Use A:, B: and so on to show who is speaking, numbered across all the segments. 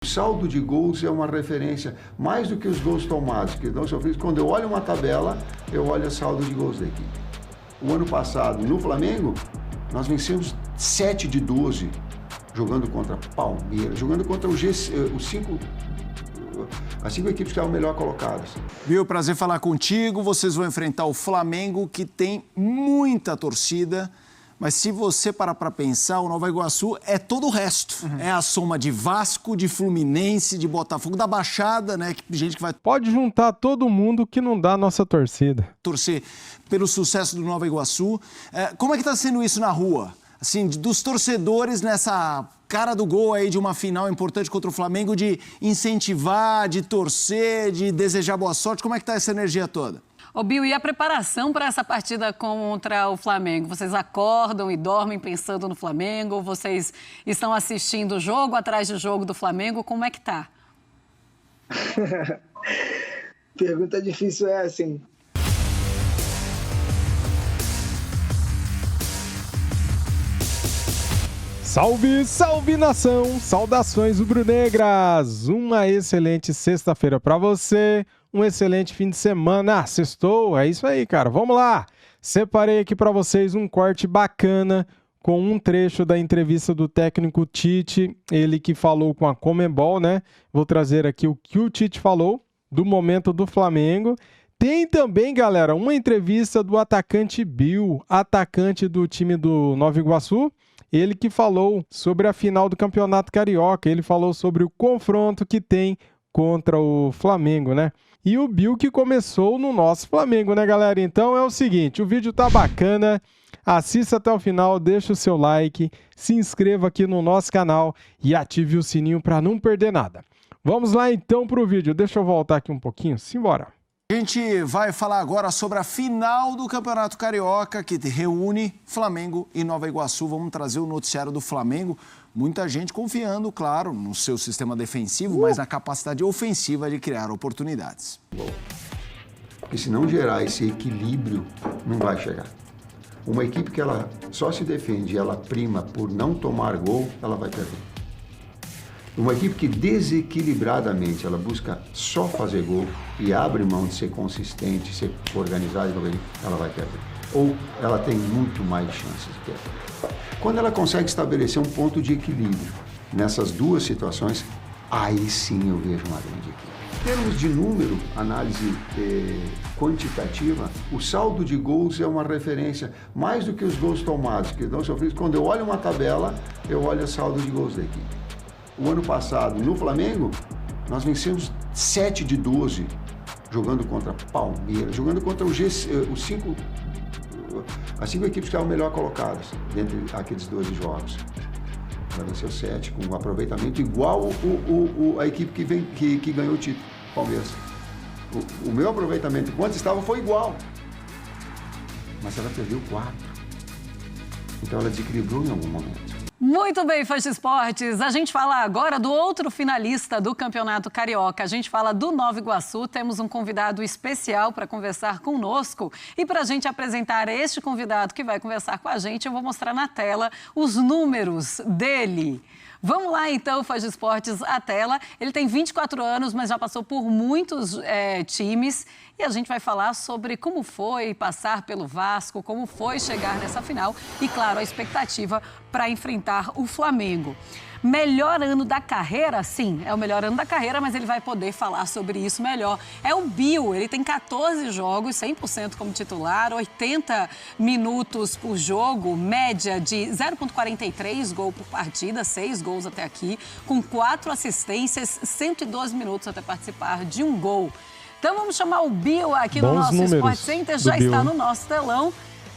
A: O saldo de gols é uma referência, mais do que os gols tomados, que não sofridos. Quando eu olho uma tabela, eu olho o saldo de gols da equipe. O ano passado, no Flamengo, nós vencemos 7 de 12, jogando contra Palmeiras, jogando contra as 5 equipes que estavam melhor colocadas.
B: Viu, prazer falar contigo. Vocês vão enfrentar o Flamengo, que tem muita torcida. Mas se você parar para pensar, o Nova Iguaçu é todo o resto. É a soma de Vasco, de Fluminense, de Botafogo, da Baixada, né? Gente que vai
C: Pode juntar todo mundo que não dá a nossa torcida.
B: torcer pelo sucesso do Nova Iguaçu. Como é que tá sendo isso na rua? Assim, dos torcedores nessa cara do gol aí de uma final importante contra o Flamengo, de incentivar, de torcer, de desejar boa sorte. Como é que tá essa energia toda?
D: Ô, Bill, e a preparação para essa partida contra o Flamengo? Vocês acordam e dormem pensando no Flamengo? Vocês estão assistindo jogo atrás de jogo do Flamengo? Como é que tá?
E: Pergunta difícil essa, hein?
C: Salve, salve nação! Saudações rubro-negras! Uma excelente sexta-feira para você, um excelente fim de semana. Sextou, é isso aí, cara. Vamos lá! Separei aqui para vocês um corte bacana com um trecho da entrevista do técnico Tite, ele que falou com a Conmebol, né? Vou trazer aqui o que o Tite falou do momento do Flamengo. Tem também, galera, uma entrevista do atacante Bill, atacante do time do Nova Iguaçu. Ele que falou sobre a final do Campeonato Carioca, ele falou sobre o confronto que tem contra o Flamengo, né? E o Bill que começou no nosso Flamengo, né, galera? Então é o seguinte, o vídeo tá bacana, assista até o final, deixa o seu like, se inscreva aqui no nosso canal e ative o sininho para não perder nada. Vamos lá então pro vídeo, deixa eu voltar aqui um pouquinho, simbora.
B: A gente vai falar agora sobre a final do Campeonato Carioca, que reúne Flamengo e Nova Iguaçu. Vamos trazer o noticiário do Flamengo. Muita gente confiando, claro, no seu sistema defensivo, mas na capacidade ofensiva de criar oportunidades.
A: Porque se não gerar esse equilíbrio, não vai chegar. Uma equipe que ela só se defende e ela prima por não tomar gol, ela vai perder. Uma equipe que desequilibradamente ela busca só fazer gol e abre mão de ser consistente, ser organizada, ela vai perder. Ou ela tem muito mais chances de perder. Quando ela consegue estabelecer um ponto de equilíbrio nessas duas situações, aí sim eu vejo uma grande equipe. Em termos de número, análise quantitativa, o saldo de gols é uma referência, mais do que os gols tomados, que não sofridos. Quando eu olho uma tabela, eu olho o saldo de gols da equipe. O ano passado, no Flamengo, nós vencemos 7 de 12, jogando contra Palmeiras, jogando contra as 5 equipes que estavam melhor colocadas dentre aqueles 12 jogos. Ela venceu 7, com um aproveitamento igual a equipe que ganhou o título, Palmeiras. O meu aproveitamento, enquanto estava, foi igual. Mas ela perdeu 4. Então ela desequilibrou em algum momento.
D: Muito bem, fãs de esportes. A gente fala agora do outro finalista do Campeonato Carioca. A gente fala do Nova Iguaçu. Temos um convidado especial para conversar conosco. E para a gente apresentar este convidado que vai conversar com a gente, eu vou mostrar na tela os números dele. Vamos lá, então, fãs de esportes, a tela. Ele tem 24 anos, mas já passou por muitos times. E a gente vai falar sobre como foi passar pelo Vasco, como foi chegar nessa final e, claro, a expectativa para enfrentar o Flamengo. Melhor ano da carreira? Sim, é o melhor ano da carreira, mas ele vai poder falar sobre isso melhor. É o Bill, ele tem 14 jogos, 100% como titular, 80 minutos por jogo, média de 0,43 gol por partida, 6 gols até aqui, com 4 assistências, 112 minutos até participar de um gol. Então vamos chamar o Bill aqui no nosso Sport Center, já está no nosso telão.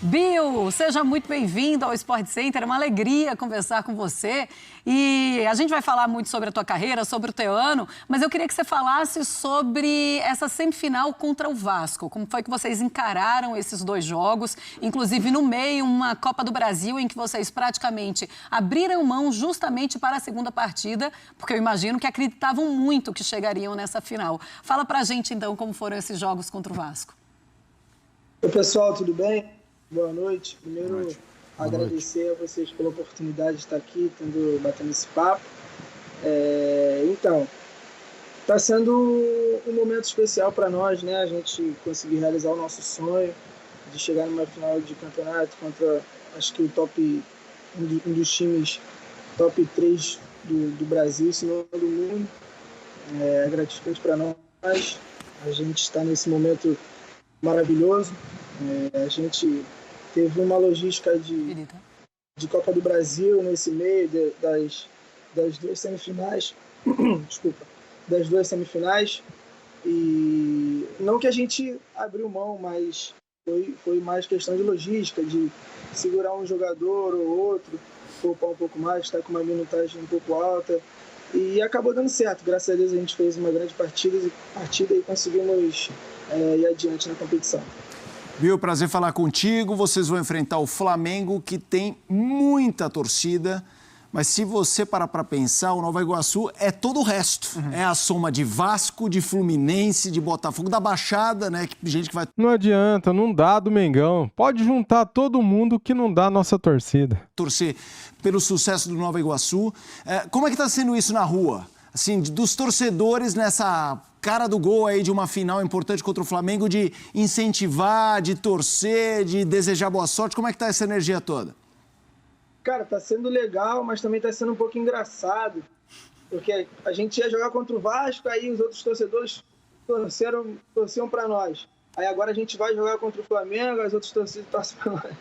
D: Bill, seja muito bem-vindo ao Sport Center, é uma alegria conversar com você. E a gente vai falar muito sobre a tua carreira, sobre o teu ano, mas eu queria que você falasse sobre essa semifinal contra o Vasco. Como foi que vocês encararam esses dois jogos? Inclusive, no meio, uma Copa do Brasil em que vocês praticamente abriram mão justamente para a segunda partida, porque eu imagino que acreditavam muito que chegariam nessa final. Fala pra gente, então, como foram esses jogos contra o Vasco.
E: Oi, pessoal, tudo bem? Boa noite. Primeiro, agradecer a vocês pela oportunidade de estar aqui, batendo esse papo. Então, está sendo um momento especial para nós, né? A gente conseguir realizar o nosso sonho de chegar numa final de campeonato contra, acho que um dos times top 3 do Brasil, se não do mundo. É gratificante para nós. A gente está nesse momento maravilhoso. A gente teve uma logística de Copa do Brasil nesse meio das duas semifinais. Desculpa. Das duas semifinais. E não que a gente abriu mão, mas foi mais questão de logística, de segurar um jogador ou outro, poupar um pouco mais, estar com uma minutagem um pouco alta. E acabou dando certo. Graças a Deus a gente fez uma grande partida e conseguimos ir adiante na competição.
B: Viu, prazer falar contigo. Vocês vão enfrentar o Flamengo, que tem muita torcida. Mas se você parar para pensar, o Nova Iguaçu é todo o resto. É a soma de Vasco, de Fluminense, de Botafogo, da Baixada, né? Gente que vai...
C: Não adianta, não dá do Mengão. Pode juntar todo mundo que não dá a nossa torcida.
B: Torcer pelo sucesso do Nova Iguaçu. Como é que tá sendo isso na rua? Assim, dos torcedores nessa cara do gol aí de uma final importante contra o Flamengo, de incentivar, de torcer, de desejar boa sorte. Como é que tá essa energia toda?
E: Cara, tá sendo legal, mas também tá sendo um pouco engraçado, porque a gente ia jogar contra o Vasco, aí os outros torcedores torciam para nós. Aí agora a gente vai jogar contra o Flamengo, as outras torcidas torcem para nós.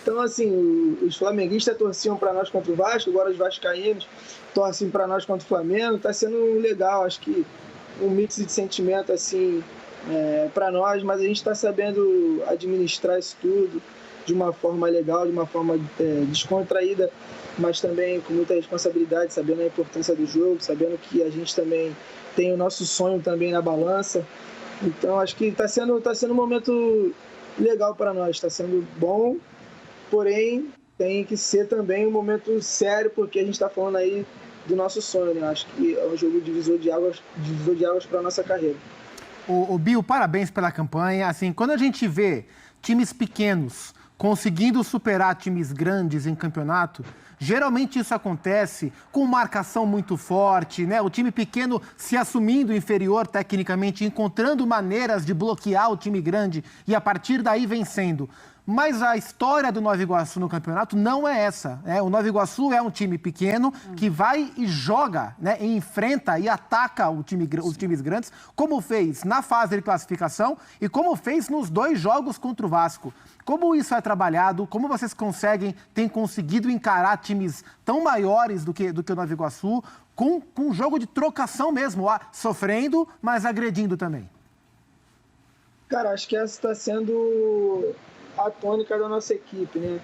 E: Então, assim, os flamenguistas torciam para nós contra o Vasco, agora os vascaínos torcem para nós contra o Flamengo. Tá sendo legal, acho que um mix de sentimento, assim, para nós, mas a gente tá sabendo administrar isso tudo de uma forma legal, de uma forma descontraída, mas também com muita responsabilidade, sabendo a importância do jogo, sabendo que a gente também tem o nosso sonho também na balança. Então, acho que está sendo um momento legal para nós, está sendo bom, porém tem que ser também um momento sério, porque a gente está falando aí do nosso sonho, né? Acho que é um jogo divisor de águas para a nossa carreira.
F: O Bill, parabéns pela campanha. Assim, quando a gente vê times pequenos conseguindo superar times grandes em campeonato, geralmente isso acontece com marcação muito forte, né? O time pequeno se assumindo inferior tecnicamente, encontrando maneiras de bloquear o time grande e a partir daí vencendo. Mas a história do Nova Iguaçu no campeonato não é essa. O Nova Iguaçu é um time pequeno que vai e joga, né, e enfrenta e ataca os times grandes, como fez na fase de classificação e como fez nos 2 jogos contra o Vasco. Como isso é trabalhado? Como vocês têm conseguido encarar times tão maiores do que o Nova Iguaçu com um jogo de trocação mesmo, sofrendo, mas agredindo também?
E: Cara, acho que essa está sendo a tônica da nossa equipe, né?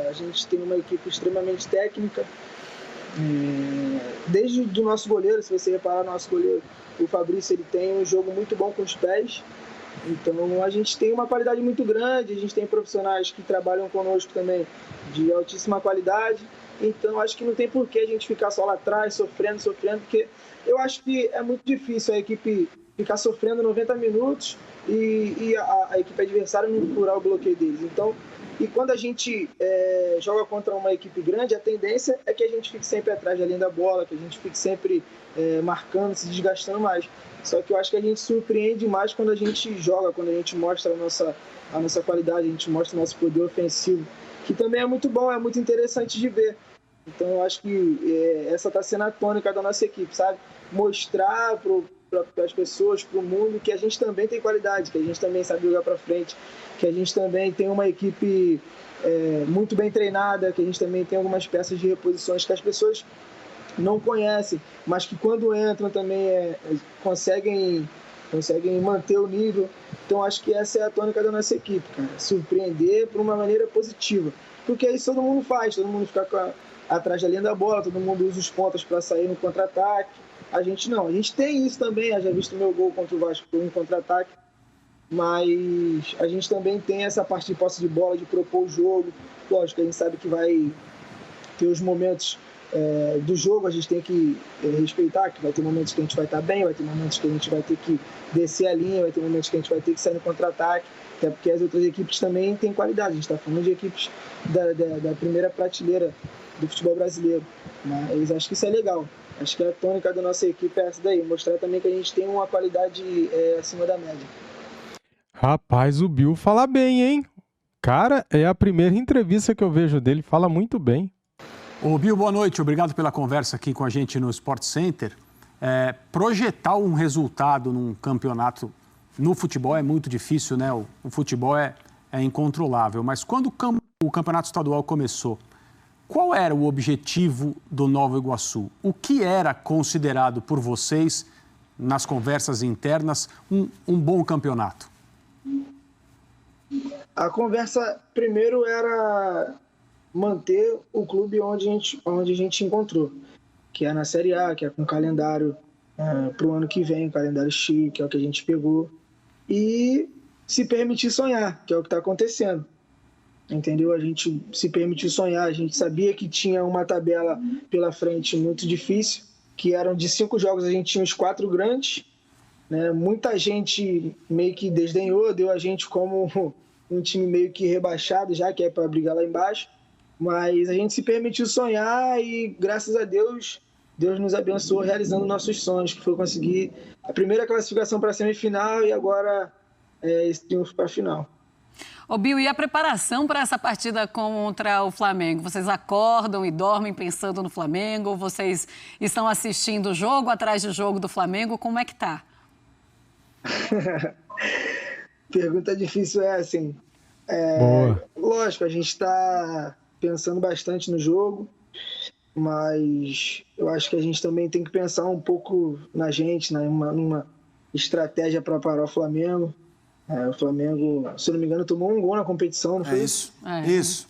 E: A gente tem uma equipe extremamente técnica, desde o nosso goleiro. Se você reparar, nosso goleiro, o Fabrício, ele tem um jogo muito bom com os pés, então a gente tem uma qualidade muito grande, a gente tem profissionais que trabalham conosco também de altíssima qualidade, então acho que não tem por que a gente ficar só lá atrás, sofrendo, porque eu acho que é muito difícil a equipe ficar sofrendo 90 minutos e a equipe adversária não furar o bloqueio deles. Então, e quando a gente joga contra uma equipe grande, a tendência é que a gente fique sempre atrás da linha da bola, que a gente fique sempre marcando, se desgastando mais. Só que eu acho que a gente surpreende mais quando a gente joga, quando a gente mostra a nossa qualidade, a gente mostra o nosso poder ofensivo, que também é muito bom, é muito interessante de ver. Então, eu acho que essa está sendo a tônica da nossa equipe, sabe? Mostrar para as pessoas, para o mundo, que a gente também tem qualidade, que a gente também sabe jogar para frente, que a gente também tem uma equipe muito bem treinada, que a gente também tem algumas peças de reposições que as pessoas não conhecem, mas que quando entram também conseguem manter o nível. Então acho que essa é a tônica da nossa equipe, cara. Surpreender por uma maneira positiva, porque isso todo mundo faz, todo mundo fica atrás da linha da bola, todo mundo usa os pontas para sair no contra-ataque. A gente não, a gente tem isso também. Eu já visto o meu gol contra o Vasco, foi um contra-ataque, mas a gente também tem essa parte de posse de bola, de propor o jogo. Lógico, a gente sabe que vai ter os momentos do jogo, a gente tem que respeitar, que vai ter momentos que a gente vai estar bem, vai ter momentos que a gente vai ter que descer a linha, vai ter momentos que a gente vai ter que sair no contra-ataque, até porque as outras equipes também têm qualidade. A gente está falando de equipes da primeira prateleira do futebol brasileiro, mas acho que isso é legal. Acho que a tônica da nossa equipe é essa daí, mostrar também que a gente tem uma qualidade acima da média.
C: Rapaz, o Bill fala bem, hein? Cara, é a primeira entrevista que eu vejo dele, fala muito bem.
G: Ô Bill, boa noite, obrigado pela conversa aqui com a gente no Sport Center. Projetar um resultado num campeonato no futebol é muito difícil, né? O futebol é incontrolável, mas quando o campeonato estadual começou, qual era o objetivo do Nova Iguaçu? O que era considerado por vocês, nas conversas internas, um bom campeonato?
E: A conversa primeiro era manter o clube onde a gente encontrou, que é na Série A, que é com calendário para o ano que vem, calendário X, que é o que a gente pegou, e se permitir sonhar, que é o que está acontecendo. Entendeu? A gente se permitiu sonhar, a gente sabia que tinha uma tabela pela frente muito difícil, que eram de 5 jogos, a gente tinha os 4 grandes, né? Muita gente meio que desdenhou, deu a gente como um time meio que rebaixado já, que é para brigar lá embaixo, mas a gente se permitiu sonhar e, graças a Deus, Deus nos abençoou realizando nossos sonhos, que foi conseguir a primeira classificação para a semifinal e agora esse triunfo para a final.
D: Ô Bill, e a preparação para essa partida contra o Flamengo? Vocês acordam e dormem pensando no Flamengo? Vocês estão assistindo jogo atrás de jogo do Flamengo? Como é que tá?
E: Pergunta difícil assim. Lógico, a gente está pensando bastante no jogo, mas eu acho que a gente também tem que pensar um pouco na gente, numa estratégia para parar o Flamengo. O Flamengo, se eu não me engano, tomou um gol na competição, não foi?
B: Isso.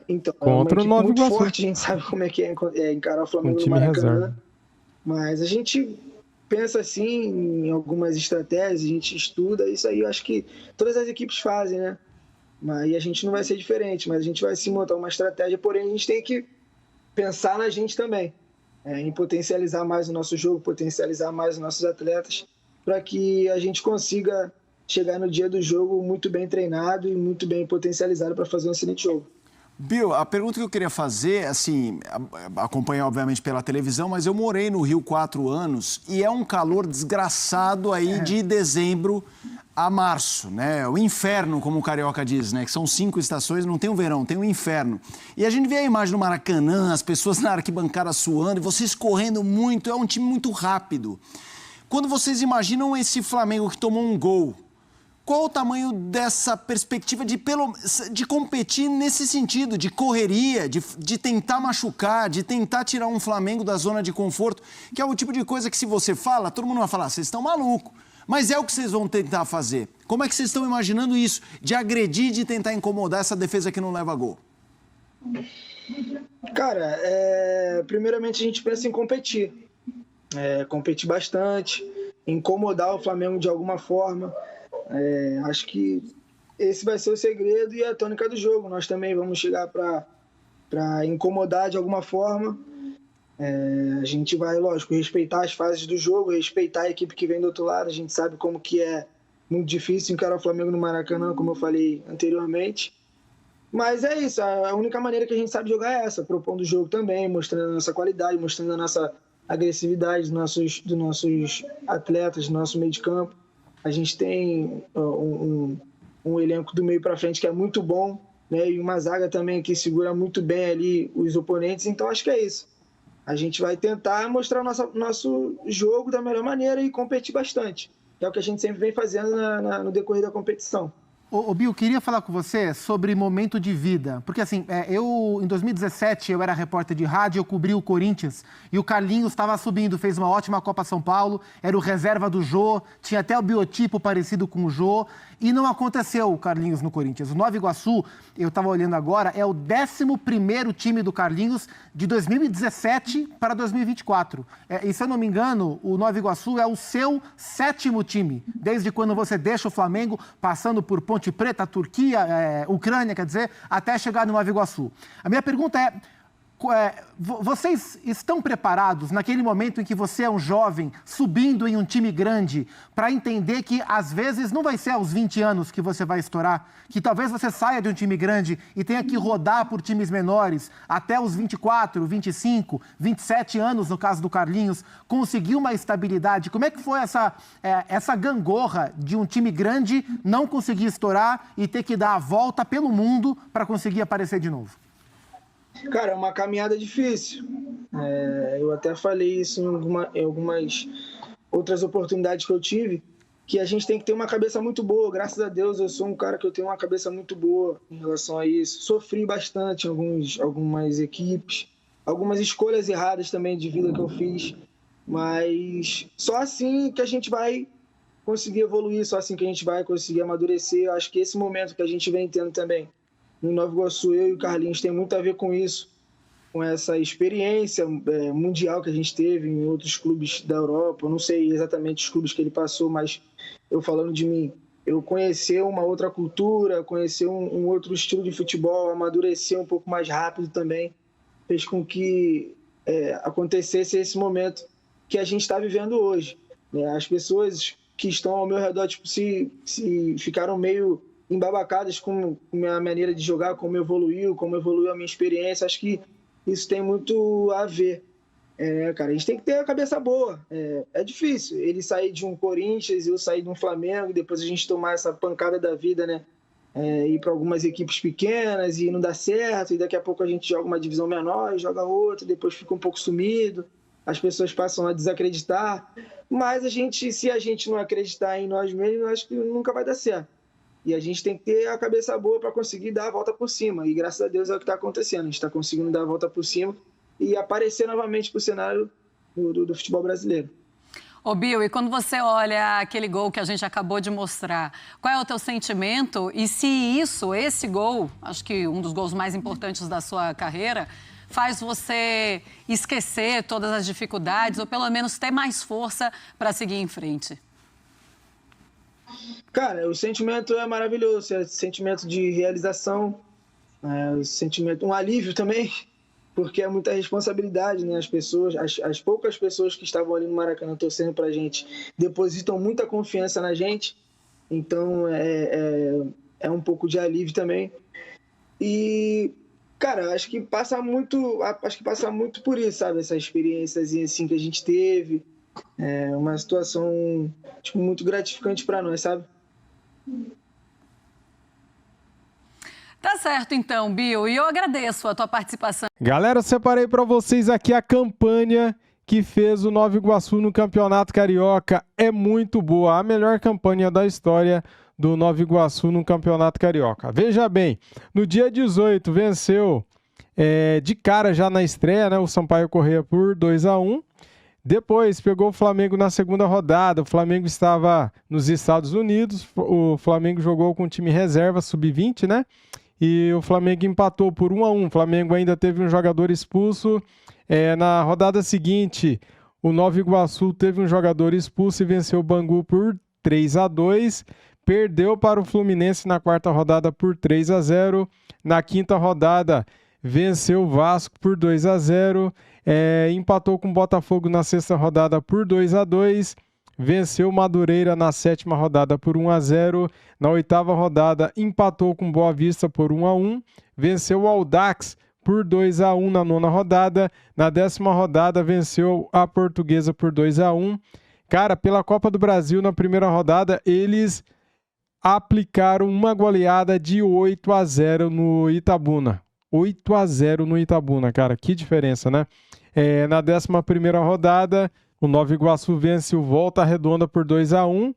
E: Então,
C: contra o Nova
E: muito
C: Iguaçu.
E: forte, a gente sabe como é que é encarar o Flamengo
C: time
E: no Maracanã.
C: reserva.
E: Mas a gente pensa assim em algumas estratégias, a gente estuda, isso aí eu acho que todas as equipes fazem, né? Mas a gente não vai ser diferente, mas a gente vai sim montar uma estratégia, porém a gente tem que pensar na gente também, em potencializar mais o nosso jogo, potencializar mais os nossos atletas, para que a gente consiga chegar no dia do jogo muito bem treinado e muito bem potencializado para fazer um excelente jogo.
B: Bill, a pergunta que eu queria fazer, assim, acompanhar obviamente pela televisão, mas eu morei no Rio 4 anos e é um calor desgraçado aí de dezembro a março, né? O inferno, como o carioca diz, né? Que são 5 estações, não tem o verão, tem o inferno. E a gente vê a imagem do Maracanã, as pessoas na arquibancada suando e vocês correndo muito, é um time muito rápido. Quando vocês imaginam esse Flamengo que tomou um gol, qual o tamanho dessa perspectiva de competir nesse sentido, de correria, de tentar machucar, de tentar tirar um Flamengo da zona de conforto, que é o tipo de coisa que se você fala, todo mundo vai falar, vocês estão malucos. Mas é o que vocês vão tentar fazer. Como é que vocês estão imaginando isso, de agredir, de tentar incomodar essa defesa que não leva gol?
E: Cara, primeiramente a gente pensa em competir. Competir bastante, incomodar o Flamengo de alguma forma. Acho que esse vai ser o segredo e a tônica do jogo. Nós também vamos chegar para incomodar de alguma forma. A gente vai, lógico, respeitar as fases do jogo, respeitar a equipe que vem do outro lado. A gente sabe como que é muito difícil encarar o Flamengo no Maracanã, como eu falei anteriormente. Mas é isso, a única maneira que a gente sabe jogar é essa, propondo o jogo também, mostrando a nossa qualidade, mostrando a nossa agressividade dos nossos atletas, do nosso meio de campo. A gente tem um elenco do meio para frente que é muito bom, né? E uma zaga também que segura muito bem ali os oponentes. Então, acho que é isso. A gente vai tentar mostrar o nosso jogo da melhor maneira e competir bastante. Que é o que a gente sempre vem fazendo no decorrer da competição.
F: Ô Bill, queria falar com você sobre momento de vida. Porque assim, em 2017, eu era repórter de rádio, eu cobri o Corinthians e o Carlinhos estava subindo, fez uma ótima Copa São Paulo, era o reserva do Jô, tinha até o biotipo parecido com o Jô e não aconteceu o Carlinhos no Corinthians. O Nova Iguaçu, eu estava olhando agora, é o 11º time do Carlinhos de 2017 para 2024. E se eu não me engano, o Nova Iguaçu é o seu 7º time, desde quando você deixa o Flamengo, passando por Ponte Preta, Turquia, Ucrânia, quer dizer, até chegar no Nova Iguaçu. A minha pergunta é, vocês estão preparados naquele momento em que você é um jovem subindo em um time grande para entender que às vezes não vai ser aos 20 anos que você vai estourar, que talvez você saia de um time grande e tenha que rodar por times menores até os 24, 25, 27 anos, no caso do Carlinhos, conseguir uma estabilidade? Como é que foi essa gangorra de um time grande não conseguir estourar e ter que dar a volta pelo mundo para conseguir aparecer de novo?
E: Cara, é uma caminhada difícil. Eu até falei isso em algumas outras oportunidades que eu tive, que a gente tem que ter uma cabeça muito boa. Graças a Deus, eu sou um cara que eu tenho uma cabeça muito boa em relação a isso. Sofri bastante em algumas equipes, algumas escolhas erradas também de vida que eu fiz, mas só assim que a gente vai conseguir evoluir, só assim que a gente vai conseguir amadurecer. Eu acho que esse momento que a gente vem tendo também no Nova Iguaçu, eu e o Carlinhos, tem muito a ver com isso, com essa experiência mundial que a gente teve em outros clubes da Europa. Eu não sei exatamente os clubes que ele passou, mas eu falando de mim, eu conhecer uma outra cultura, conhecer um outro estilo de futebol, amadurecer um pouco mais rápido também, fez com que acontecesse esse momento que a gente está vivendo hoje. As pessoas que estão ao meu redor se ficaram meio embabacadas com a minha maneira de jogar, como evoluiu a minha experiência. Acho que isso tem muito a ver. Cara, a gente tem que ter a cabeça boa. É difícil ele sair de um Corinthians e eu sair de um Flamengo, depois a gente tomar essa pancada da vida, né? Ir para algumas equipes pequenas e não dá certo, e daqui a pouco a gente joga uma divisão menor e joga outra, depois fica um pouco sumido, as pessoas passam a desacreditar, mas se a gente não acreditar em nós mesmos, eu acho que nunca vai dar certo. E a gente tem que ter a cabeça boa para conseguir dar a volta por cima. E graças a Deus é o que está acontecendo. A gente está conseguindo dar a volta por cima e aparecer novamente para o cenário do futebol brasileiro.
D: Ô, Bill, e quando você olha aquele gol que a gente acabou de mostrar, qual é o teu sentimento? E se esse gol, acho que um dos gols mais importantes da sua carreira, faz você esquecer todas as dificuldades ou pelo menos ter mais força para seguir em frente?
E: Cara, o sentimento é maravilhoso, é sentimento de realização, um alívio também, porque é muita responsabilidade, né? As poucas pessoas que estavam ali no Maracanã torcendo pra gente depositam muita confiança na gente, então é um pouco de alívio também. E, cara, acho que passa muito por isso, sabe? Essa experiênciazinha assim que a gente teve. É uma situação muito gratificante para nós, sabe?
D: Tá certo, então, Bill. E eu agradeço a tua participação.
C: Galera, separei para vocês aqui a campanha que fez o Nova Iguaçu no Campeonato Carioca. É muito boa, a melhor campanha da história do Nova Iguaçu no Campeonato Carioca. Veja bem, no dia 18 venceu de cara já na estreia, né, o Sampaio Corrêa por 2-1. Depois pegou o Flamengo na segunda rodada. O Flamengo estava nos Estados Unidos. O Flamengo jogou com o time reserva, sub-20, né? E o Flamengo empatou por 1-1. O Flamengo ainda teve um jogador expulso. Na rodada seguinte, o Nova Iguaçu teve um jogador expulso e venceu o Bangu por 3-2. Perdeu para o Fluminense na quarta rodada por 3-0. Na quinta rodada, venceu o Vasco por 2-0. Empatou com o Botafogo na sexta rodada por 2-2. Venceu o Madureira na sétima rodada por 1-0. Na oitava rodada, empatou com o Boa Vista por 1-1. Venceu o Audax por 2-1 na nona rodada. Na décima rodada, venceu a Portuguesa por 2-1. Cara, pela Copa do Brasil, na primeira rodada, eles aplicaram uma goleada de 8-0 no Itabuna. 8-0 no Itabuna, cara, que diferença, né? Na 11ª rodada, o Nova Iguaçu vence o Volta Redonda por 2-1.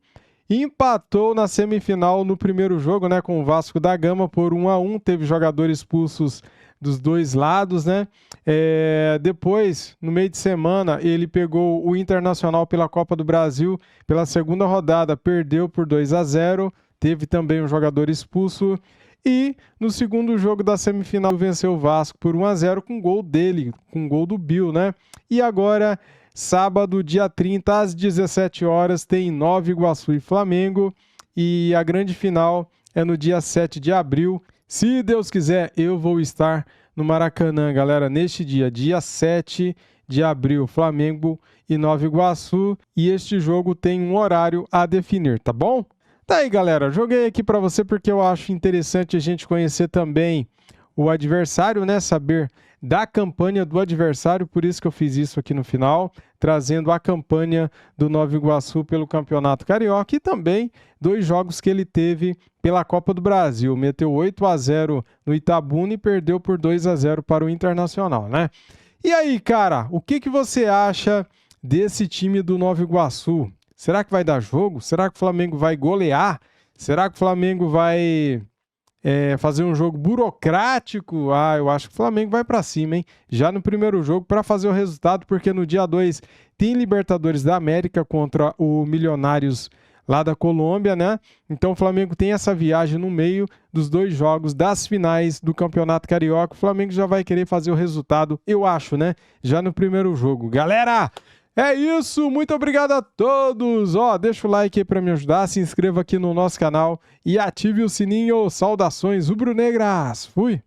C: Empatou na semifinal no primeiro jogo, né, com o Vasco da Gama por 1-1. Teve jogadores expulsos dos dois lados, né? Depois, no meio de semana, ele pegou o Internacional pela Copa do Brasil. Pela segunda rodada, perdeu por 2-0. Teve também um jogador expulso. E no segundo jogo da semifinal venceu o Vasco por 1-0 com gol dele, com gol do Bill, né? E agora, sábado, dia 30, às 17 horas, tem Nova Iguaçu e Flamengo. E a grande final é no dia 7 de abril. Se Deus quiser, eu vou estar no Maracanã, galera, neste dia 7 de abril, Flamengo e Nova Iguaçu. E este jogo tem um horário a definir, tá bom? Tá aí, galera. Joguei aqui para você porque eu acho interessante a gente conhecer também o adversário, né? Saber da campanha do adversário, por isso que eu fiz isso aqui no final, trazendo a campanha do Nova Iguaçu pelo Campeonato Carioca e também 2 jogos que ele teve pela Copa do Brasil. Meteu 8-0 no Itabuna e perdeu por 2-0 para o Internacional, né? E aí, cara, o que você acha desse time do Nova Iguaçu? Será que vai dar jogo? Será que o Flamengo vai golear? Será que o Flamengo vai fazer um jogo burocrático? Eu acho que o Flamengo vai para cima, hein? Já no primeiro jogo para fazer o resultado, porque no dia 2 tem Libertadores da América contra o Milionários lá da Colômbia, né? Então o Flamengo tem essa viagem no meio dos 2 jogos das finais do Campeonato Carioca. O Flamengo já vai querer fazer o resultado, eu acho, né? Já no primeiro jogo. Galera, é isso, muito obrigado a todos. Deixa o like aí para me ajudar, se inscreva aqui no nosso canal e ative o sininho. Saudações rubro-negras. Fui!